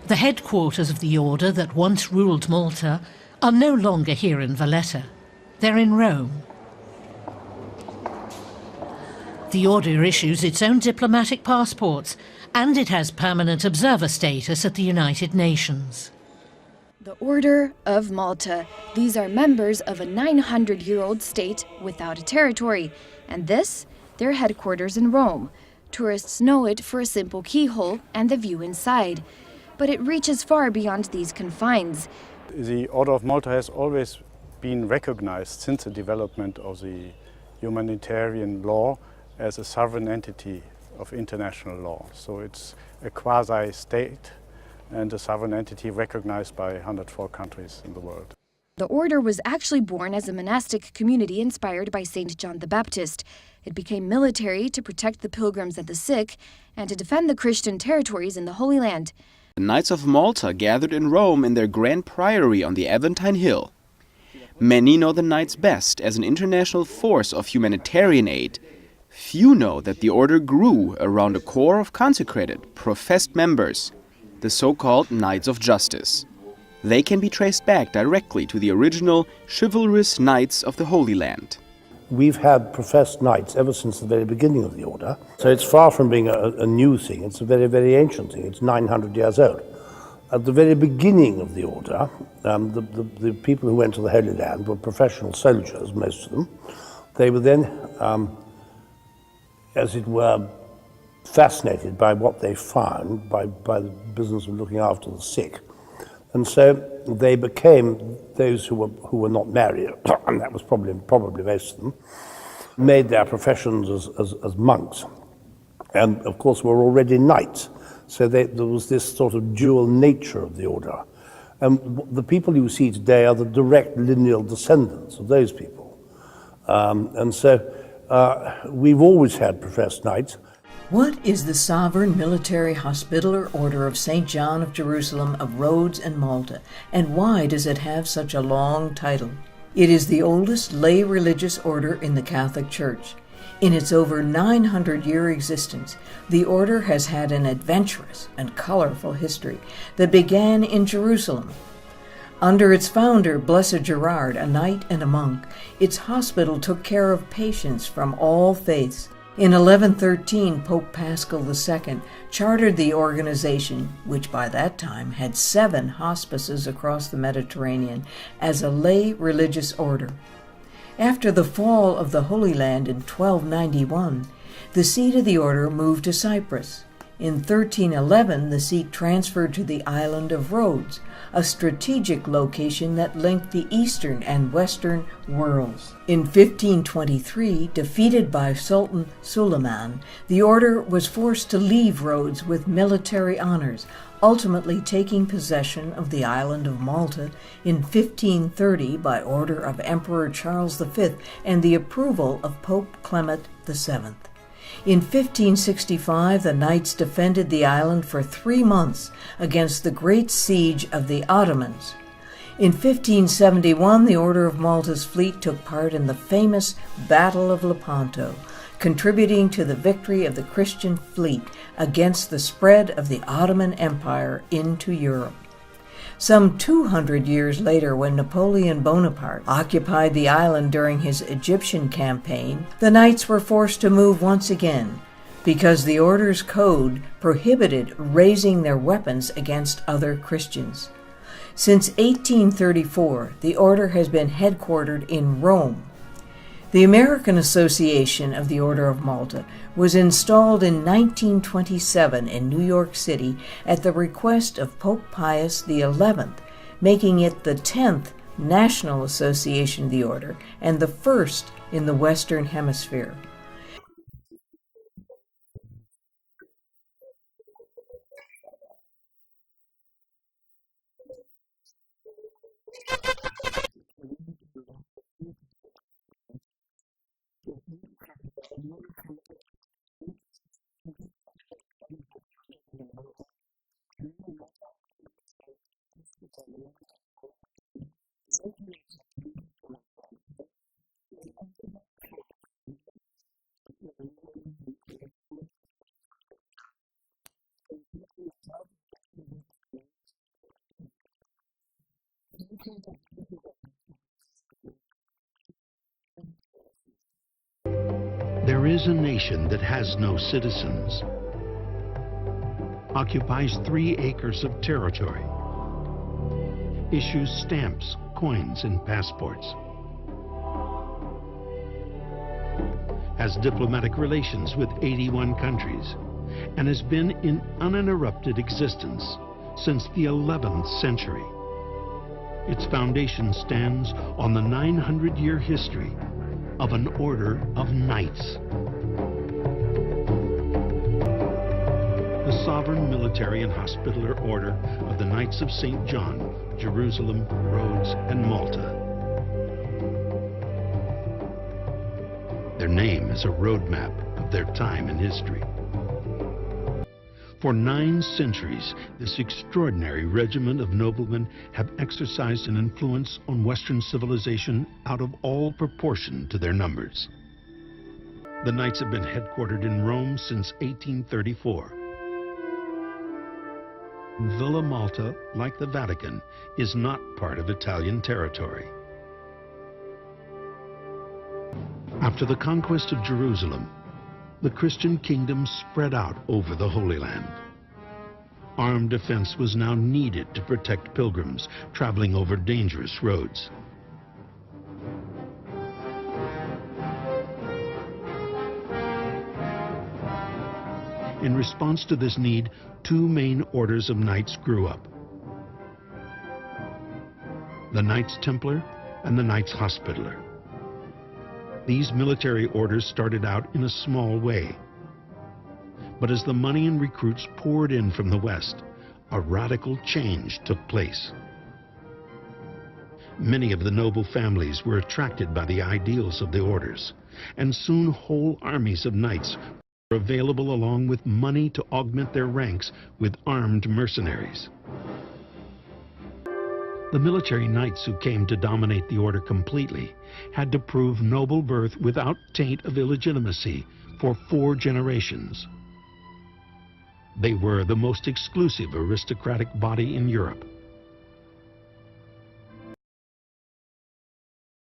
The headquarters of the order that once ruled Malta are no longer here in Valletta. They're in Rome. The order issues its own diplomatic passports, and it has permanent observer status at the United Nations. The Order of Malta. These are members of a 900-year-old state without a territory, and this, their headquarters in Rome. Tourists know it for a simple keyhole and the view inside, but it reaches far beyond these confines. The Order of Malta has always been recognized since the development of the humanitarian law as a sovereign entity of international law. So it's a quasi-state and a sovereign entity recognized by 104 countries in the world. The order was actually born as a monastic community inspired by St. John the Baptist. It became military to protect the pilgrims and the sick and to defend the Christian territories in the Holy Land. The Knights of Malta gathered in Rome in their grand priory on the Aventine Hill. Many know the Knights best as an international force of humanitarian aid. Few know that the order grew around a core of consecrated, professed members, the so-called Knights of Justice. They can be traced back directly to the original chivalrous Knights of the Holy Land. We've had professed knights ever since the very beginning of the order, so it's far from being a new thing. It's a very, very ancient thing. It's 900 years old. At the very beginning of the order, the people who went to the Holy Land were professional soldiers, most of them. They were then, as it were, fascinated by what they found, by the business of looking after the sick. And so they became those who were not married, and that was probably most of them, made their professions as monks. And of course were already knights. So there was this sort of dual nature of the order. And the people you see today are the direct lineal descendants of those people. And so we've always had professed knights. What is the Sovereign Military Hospitaller Order of St. John of Jerusalem of Rhodes and Malta, and why does it have such a long title? It is the oldest lay religious order in the Catholic Church. In its over 900-year existence, the order has had an adventurous and colorful history that began in Jerusalem. Under its founder, Blessed Gerard, a knight and a monk, its hospital took care of patients from all faiths. In 1113, Pope Paschal II chartered the organization, which by that time had 7 hospices across the Mediterranean, as a lay religious order. After the fall of the Holy Land in 1291, the seat of the order moved to Cyprus. In 1311, the seat transferred to the island of Rhodes, a strategic location that linked the eastern and western worlds. In 1523, defeated by Sultan Suleiman, the order was forced to leave Rhodes with military honors, ultimately taking possession of the island of Malta in 1530 by order of Emperor Charles V and the approval of Pope Clement VII. In 1565, the Knights defended the island for 3 months against the great siege of the Ottomans. In 1571, the Order of Malta's fleet took part in the famous Battle of Lepanto, contributing to the victory of the Christian fleet against the spread of the Ottoman Empire into Europe. Some 200 years later, when Napoleon Bonaparte occupied the island during his Egyptian campaign, the Knights were forced to move once again because the order's code prohibited raising their weapons against other Christians. Since 1834, the order has been headquartered in Rome. The American Association of the Order of Malta was installed in 1927 in New York City at the request of Pope Pius XI, making it the 10th National Association of the Order and the first in the Western Hemisphere. There is a nation that has no citizens, occupies 3 acres of territory, issues stamps, coins, and passports, has diplomatic relations with 81 countries, and has been in uninterrupted existence since the 11th century. Its foundation stands on the 900-year history of an order of knights. The Sovereign Military and Hospitaller Order of the Knights of St. John, Jerusalem, Rhodes, and Malta. Their name is a roadmap of their time in history. For 9 centuries, this extraordinary regiment of noblemen have exercised an influence on Western civilization out of all proportion to their numbers. The Knights have been headquartered in Rome since 1834. Villa Malta, like the Vatican, is not part of Italian territory. After the conquest of Jerusalem, the Christian kingdom spread out over the Holy Land. Armed defense was now needed to protect pilgrims traveling over dangerous roads. In response to this need, 2 main orders of knights grew up: the Knights Templar and the Knights Hospitaller. These military orders started out in a small way. But as the money and recruits poured in from the West, a radical change took place. Many of the noble families were attracted by the ideals of the orders, and soon whole armies of knights were available along with money to augment their ranks with armed mercenaries. The military knights who came to dominate the order completely had to prove noble birth without taint of illegitimacy for 4 generations. They were the most exclusive aristocratic body in Europe,